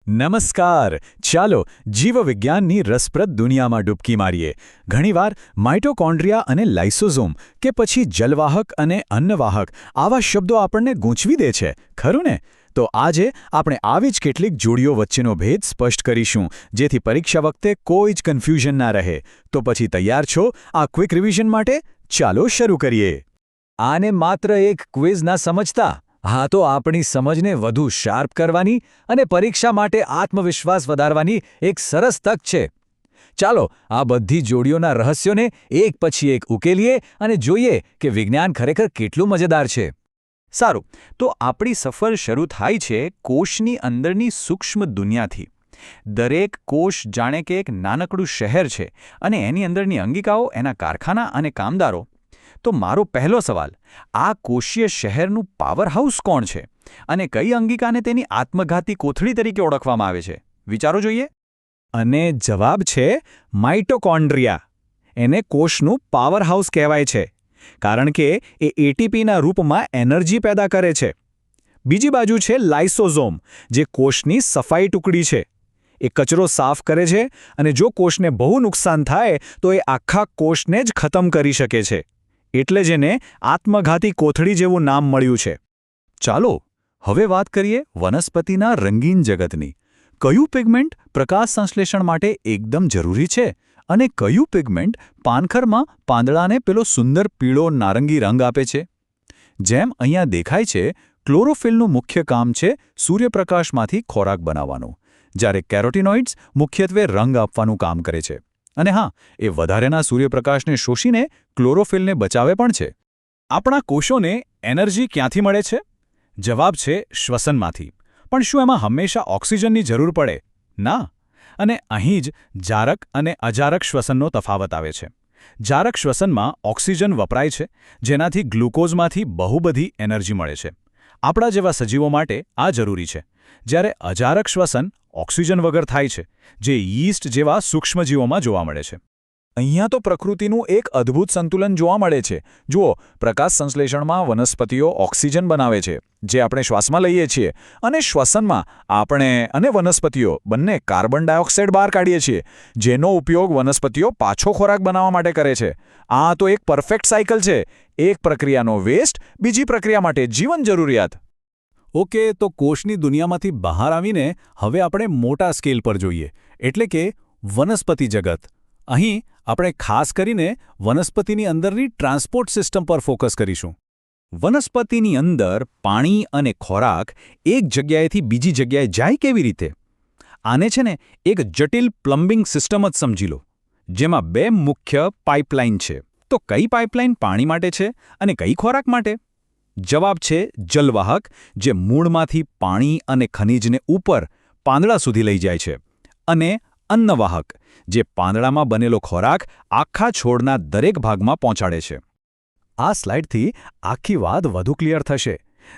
નમસ્કાર. ચાલો જીવવિજ્ઞાનની રસપ્રદ દુનિયામાં ડૂબકી મારીએ. ઘણીવાર માઇટોકોન્ડ્રિયા અને લાઇસોઝોમ કે પછી જલવાહક અને અન્નવાહક આવા શબ્દો આપણને ગૂંચવી દે છે, ખરું ને? તો આજે આપણે આવી જ કેટલીક જોડીઓ વચ્ચેનો ભેદ સ્પષ્ટ કરીશું, જેથી પરીક્ષા વખતે કોઈ જ કન્ફ્યુઝન ના રહે. તો પછી તૈયાર છો આ ક્વિક રિવિઝન માટે? ચાલો શરૂ કરીએ. આને માત્ર એક ક્વિઝ ના સમજતા. હા, તો આપણી સમજને વધુ શાર્પ કરવાની અને પરીક્ષા માટે આત્મવિશ્વાસ વધારવાની એક સરસ તક છે. ચાલો આ બધી જોડીઓના રહસ્યોને એક પછી એક ઉકેલીએ અને જોઈએ કે વિજ્ઞાન ખરેખર કેટલું મજેદાર છે. સારું, તો આપણી સફર શરૂ થાય છે કોષની અંદરની સૂક્ષ્મ દુનિયાથી. દરેક કોષ જાણે કે એક નાનકડું શહેર છે અને એની અંદરની અંગિકાઓ એના કારખાના અને કામદારો. તો મારો પહેલો સવાલ, આ કોષીય શહેરનું પાવરહાઉસ કોણ છે અને કઈ અંગિકાને તેની આત્મઘાતી કોથળી તરીકે ઓળખવામાં આવે છે? વિચારો જોઈએ. અને જવાબ છે માઇટોકોન્ડ્રિયા. એને કોષનું પાવરહાઉસ કહેવાય છે કારણ કે એ એટીપીના રૂપમાં એનર્જી પેદા કરે છે. બીજી બાજુ છે લાઇસોઝોમ, જે કોષની સફાઈ ટુકડી છે. એ કચરો સાફ કરે છે અને જો કોષને બહુ નુકસાન થાય તો એ આખા કોષને જ ખતમ કરી શકે છે. એટલે જ એને આત્મઘાતી કોથળી જેવું નામ મળ્યું છે. ચાલો હવે વાત કરીએ વનસ્પતિના રંગીન જગતની. કયું પિગમેન્ટ પ્રકાશ સંશ્લેષણ માટે એકદમ જરૂરી છે અને કયું પિગમેન્ટ પાનખરમાં પાંદડાને પેલો સુંદર પીળો નારંગી રંગ આપે છે? જેમ અહીંયા દેખાય છે, ક્લોરોફિલનું મુખ્ય કામ છે સૂર્યપ્રકાશમાંથી ખોરાક બનાવવાનું, જ્યારે કેરોટીનોઇડ્સ મુખ્યત્વે રંગ આપવાનું કામ કરે છે. અને હા, એ વધારેના સૂર્યપ્રકાશને શોષીને ક્લોરોફિલને બચાવે પણ છે. આપણા કોષોને એનર્જી ક્યાંથી મળે છે? જવાબ છે શ્વસનમાંથી. પણ શું એમાં હંમેશા ઓક્સિજનની જરૂર પડે? ના. અને અહીં જ જારક અને અજારક શ્વસનનો તફાવત આવે છે. જારક શ્વસનમાં ઓક્સિજન વપરાય છે, જેનાથી ગ્લુકોઝમાંથી બહુ બધી એનર્જી મળે છે. આપણા જેવા સજીવો માટે આ જરૂરી છે. જ્યારે અજારક શ્વસન ઓક્સિજન વગર થાય છે, જે યીસ્ટ જેવા સૂક્ષ્મજીવોમાં જોવા મળે છે. અહીંયા તો પ્રકૃતિનું એક અદ્ભુત સંતુલન જોવા મળે છે. જુઓ, પ્રકાશ સંશ્લેષણમાં વનસ્પતિઓ ઓક્સિજન બનાવે છે, જે આપણે શ્વાસમાં લઈએ છીએ, અને શ્વસનમાં આપણે અને વનસ્પતિઓ બંને કાર્બન ડાયોક્સાઇડ બહાર કાઢીએ છીએ, જેનો ઉપયોગ વનસ્પતિઓ પાછો ખોરાક બનાવવા માટે કરે છે. આ તો એક પરફેક્ટ સાયકલ છે. એક પ્રક્રિયાનો વેસ્ટ બીજી પ્રક્રિયા માટે જીવન જરૂરિયાત. ઓકે, તો કોષની દુનિયામાંથી બહાર આવીને હવે આપણે મોટા સ્કેલ પર જોઈએ, એટલે કે વનસ્પતિ જગત. અહીં આપણે ખાસ કરીને વનસ્પતિની અંદરની ટ્રાન્સપોર્ટ સિસ્ટમ પર ફોકસ કરીશું. વનસ્પતિની અંદર પાણી અને ખોરાક એક જગ્યાએથી બીજી જગ્યાએ જાય કેવી રીતે? આને છે ને એક જટિલ પ્લમ્બિંગ સિસ્ટમ જ સમજી લો, જેમાં બે મુખ્ય પાઇપલાઇન છે. તો કઈ પાઇપલાઇન પાણી માટે છે અને કઈ ખોરાક માટે? જવાબ છે જલવાહક, જે મૂળમાંથી પાણી અને ખનિજને ઉપર પાંદડા સુધી લઈ જાય છે, અને અન્નવાહક, જે પાંદડામાં બનેલો ખોરાક આખા છોડના દરેક ભાગમાં પહોંચાડે છે. આ સ્લાઇડથી આખી વાત વધુ ક્લિયર થશે.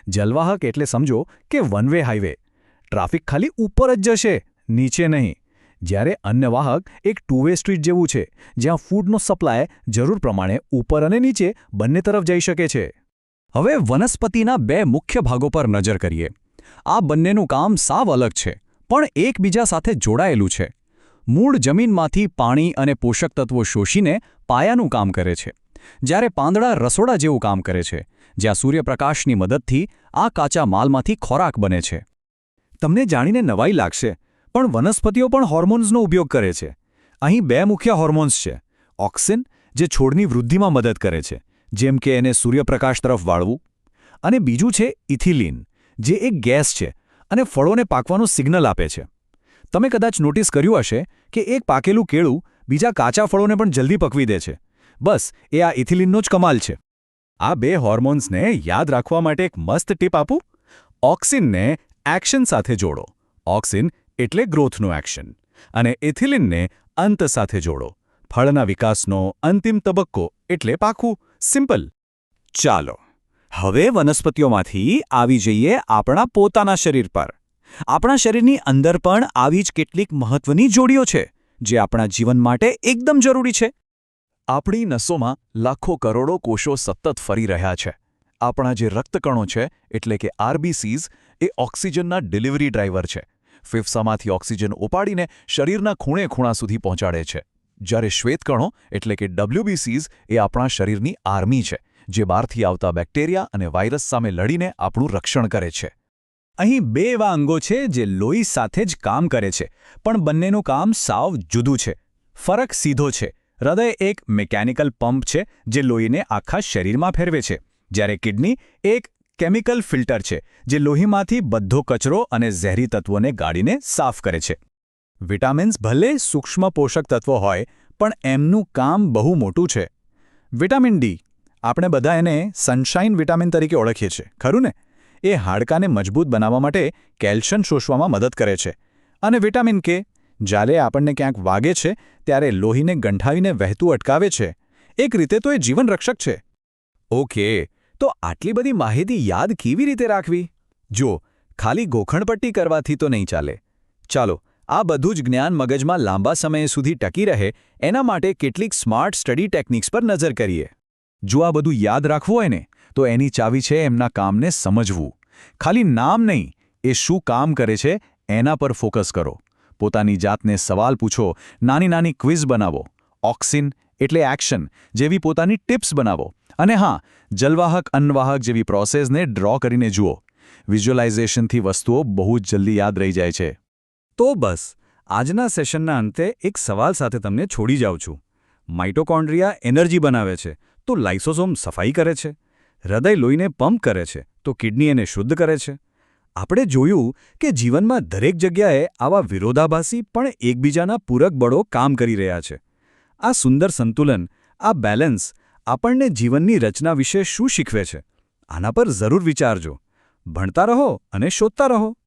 જલવાહક એટલે સમજો કે વન વે હાઈવે. ટ્રાફિક ખાલી ઉપર જ જશે, નીચે નહીં. જ્યારે અન્નવાહક એક ટુ વે સ્ટ્રીટ જેવું છે, જ્યાં ફૂડનો સપ્લાય જરૂર પ્રમાણે ઉપર અને નીચે બંને તરફ જઈ શકે છે. હવે વનસ્પતિના બે મુખ્ય ભાગો પર નજર કરીએ. આ બંનેનું કામ સાવ અલગ છે, પણ એકબીજા સાથે જોડાયેલું છે. મૂળ જમીનમાંથી પાણી અને પોષક તત્વો શોષીને પાયાનું કામ કરે છે, જ્યારે પાંદડા રસોડા જેવું કામ કરે છે, જ્યાં સૂર્યપ્રકાશની મદદથી આ કાચા માલમાંથી ખોરાક બને છે. તમને જાણીને નવાઈ લાગશે, પણ વનસ્પતિઓ પણ હોર્મોન્સનો ઉપયોગ કરે છે. અહીં બે મુખ્ય હોર્મોન્સ છે. ઓક્સિન, જે છોડની વૃદ્ધિમાં મદદ કરે છે, જેમ કે એને સૂર્યપ્રકાશ તરફ વાળવું, અને બીજું છે ઇથિલિન, જે એક ગેસ છે અને ફળોને પાકવાનું સિગ્નલ આપે છે. તમે કદાચ નોટિસ કર્યું હશે કે એક પાકેલું કેળું બીજા કાચા ફળોને પણ જલ્દી પકવી દે છે. બસ એ આ ઇથિલિનનો જ કમાલ છે. આ બે હોર્મોન્સને યાદ રાખવા માટે એક મસ્ત ટીપ આપું. ઓક્સિનને એક્શન સાથે જોડો. ઓક્સિન એટલે ગ્રોથનું એક્શન, અને ઇથિલિનને અંત સાથે જોડો. ફળના વિકાસનો અંતિમ તબક્કો એટલે પાકવું. સિમ્પલ. ચાલો હવે વનસ્પતિઓમાંથી આવી જઈએ આપણા પોતાના શરીર પર. આપણા શરીરની અંદર પણ આવી જ કેટલીક મહત્વની જોડીઓ છે, જે આપણા જીવન માટે એકદમ જરૂરી છે. આપણી નસોમાં લાખો કરોડો કોષો સતત ફરી રહ્યા છે. આપણા જે રક્તકણો છે, એટલે કે આરબીસીઝ, એ ઓક્સિજનના ડિલિવરી ડ્રાઈવર છે. ફેફસામાંથી ઓક્સિજન ઉપાડીને શરીરના ખૂણે ખૂણા સુધી પહોંચાડે છે. જ્યારે શ્વેતકણો એટલે કે WBCs એ આપણા શરીરની આર્મી છે, જે બહારથી આવતા બેક્ટેરિયા અને વાયરસ સામે લડીને આપણું રક્ષણ કરે છે. અહીં બે એવા અંગો છે જે લોહી સાથે જ કામ કરે છે, પણ બંનેનું કામ સાવ જુદું છે. ફરક સીધો છે. હૃદય એક મિકેનિકલ પંપ છે જે લોહીને આખા શરીરમાં ફેરવે છે, જ્યારે કિડની એક કેમિકલ ફિલ્ટર છે જે લોહીમાંથી બધો કચરો અને ઝેરી તત્વોને ગાળીને સાફ કરે છે. વિટામિન્સ ભલે સૂક્ષ્મ પોષક તત્વો હોય, પણ એમનું કામ બહુ મોટું છે. વિટામિન ડી, આપણે બધા એને સનશાઇન વિટામિન તરીકે ઓળખીએ છીએ, ખરું ને? એ હાડકાને મજબૂત બનાવવા માટે કેલ્શિયમ શોષવામાં મદદ કરે છે. અને વિટામિન કે, જ્યારે આપણને ક્યાંક વાગે છે ત્યારે લોહીને ગંઠાવીને વહેતું અટકાવે છે. એક રીતે તો એ જીવનરક્ષક છે. ઓકે, તો આટલી બધી માહિતી યાદ કેવી રીતે રાખવી? જો, ખાલી ગોખણપટ્ટી કરવાથી તો નહીં ચાલે. ચાલો, આ બધું જ જ્ઞાન મગજમાં લાંબા સમય સુધી ટકી રહે એના માટે કેટલીક સ્માર્ટ સ્ટડી ટેકનિક્સ પર નજર કરીએ. જો આ બધું યાદ રાખવું હોય ને, તો એની ચાવી છે એમના કામને સમજવું. ખાલી નામ નહીં, એ શું કામ કરે છે એના પર ફોકસ કરો. પોતાની જાતને સવાલ પૂછો, નાની નાની ક્વિઝ બનાવો. ઓક્સિન એટલે એક્શન જેવી પોતાની ટિપ્સ બનાવો. અને હા, જલવાહક અન્નવાહક જેવી પ્રોસેસને ડ્રો કરીને જુઓ. વિઝ્યુઅલાઇઝેશનથી વસ્તુઓ બહુ જ જલ્દી યાદ રહી જાય છે. તો બસ, આજના સેશનના અંતે એક સવાલ સાથે તમને છોડી જાઉં છું. માઇટોકોન્ડ્રિયા એનર્જી બનાવે છે, તો લાઇસોસોમ સફાઈ કરે છે. હૃદય લોહીને પંપ કરે છે, તો કિડની એને શુદ્ધ કરે છે. આપણે જોયું કે જીવનમાં દરેક જગ્યાએ આવા વિરોધાભાસી પણ એકબીજાના પૂરક બળો કામ કરી રહ્યા છે. આ સુંદર સંતુલન, આ બેલેન્સ આપણને જીવનની રચના વિશે શું શીખવે છે? આના પર જરૂર વિચારજો. ભણતા રહો અને શોધતા રહો.